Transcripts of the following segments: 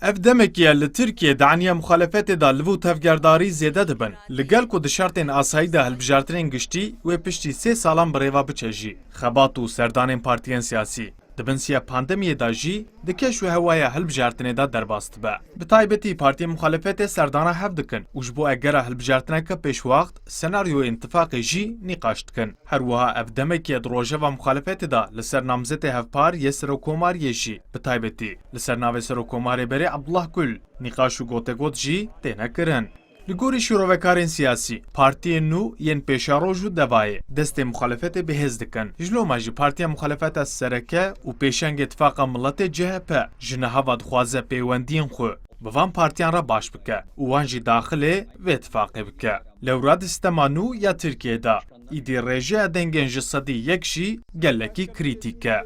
ev demekiye li Tirkiyeyê daniya muxalefetê da li vû tevgerdarî zêde dibin. Li gel ku di şertên asayî de hilbijartinên giştî wê piştî 3 salan bi rêva biçe jî. Xebat û serdanên partiyên siyasî di binsiya pandemiyê da jî di keş û hewaya hilbijartinê da derbas dibe. Bi taybetî partiyên muxalefetê serdana hev dikin û ji bo egera hilbijartineke pêşwaxt senaryoyên ittifaqê jî nîqaş dikin. Her wiha ev demekiye di rojeva muxalefetê da li ser namzetê hevpar yê Serokkomariyê jî bi taybetî li ser navê Serokkomarê berê Abdullah Gül nîqaş û gotegot jî têne kirin. Li gorî şîrovekarên siyasî, partiyên nû yên pêşaroj û devayê destê muxalefetê bihêz dikin. Ji loma jî Partiya Muxalefeta Sereke û Pêşengê İttifaqa Milletê CHP ji nehava dixwaze pêwendiyên xwe bi van partiyan re baş bike û wan jî daxilê vê ittifaqê bike. Lewra di sistema nû ya Tirkiyeyê da îdî rêjeya dengên ji sedî yek jî gelekî krîtîk e.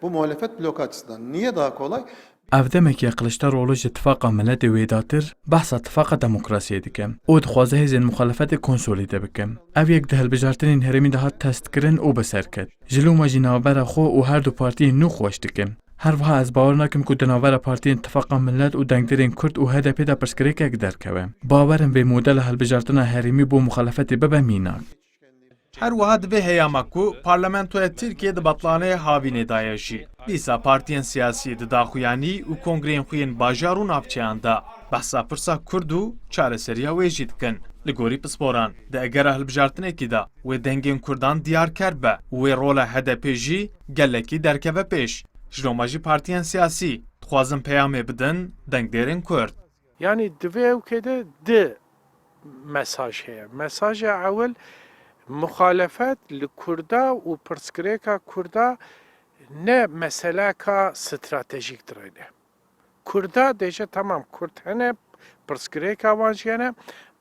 Bu muhalefet bloku açısından niye daha kolay? Ev demekî Kılıçdaroğlu ji İttifaqa Milletê wê datir behsa İttifaqa Demokrasiyê dike. O dixwaze hêzên muxalefetê konsolîde bike. Ev yek di hilbijartinên herêmî de hat testkirin û bi ser ket. Ji loma jî navbera xwe û her du partiyên nû xweş dikin. Her wiha ez bawer nakim ku di navbera partiyên İttifaqa Millet û dengderên Kurd û HDP da pirsgirêkek derkeve. Bawerim vê modela hilbijartina herêmî bo muxalefetê bibe mînak. Her wiha dibe heyama ku parlamentoya Tirkiye di batlaneyê havînê daye jî. Dîsa partiyên siyasî di daxuyanî û kongreyên xwe yên bajar û navçeyan da behsa pirsa Kurd û çareseriya wê jî dikin. Li gorî pisporan di egera hilbijartinekî da wê dengên Kurdan diyarker be û wê rola HDP jî gelekî derkeve pêş. Ji loma jî partiyên siyasî dixwazin peyamê bidin dengderên Kurd. Yani divê ewkê de mesaj heye. Mesaja ewel muhalefet li Kurda û pirsgirêka Kurda ne meseleka stratejîk dirêne. Kurda deje tamam Kurd hene pirsgirêka wan jî hene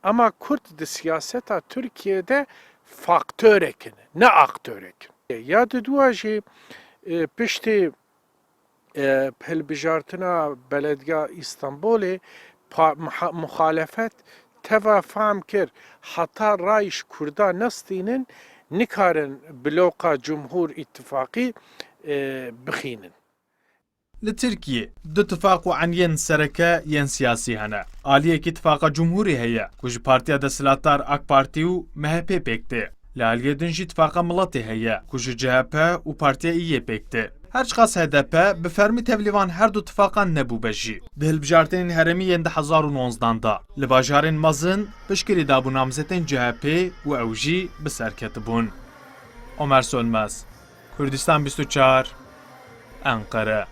ama Kurd di siyaseta Türkiye'de faktörekin ne aktörekin. Ya di dua jî piştî hilbijartina Beledya İstanbulê muhalefet teva fahm kir heta rayş Kurda nestînin nikarin bloka Cumhur İttifaqî bixînin. Li Tirkiye du tifaq û eniyên sereke yên siyasî hene. Aliyekî İttifaqa Cumhurî heye ku ji Partiya Desthilatdar AK Parti û MHP pêk tê. Li aliyê din jî İttifaqa Milletê heye ku ji CHP û Partiya İYê pêk tê. Her çiqas HDP bi fermî tevlîvan her du tifaqan nebûbe jî. Di hilbijartinên herêmî yên 2019 da li bajarên mezin piştgirî dabû namzetên CHP û ew jî bi serketibûn. Ömer Sönmez, Kurdistan 24, Ankara.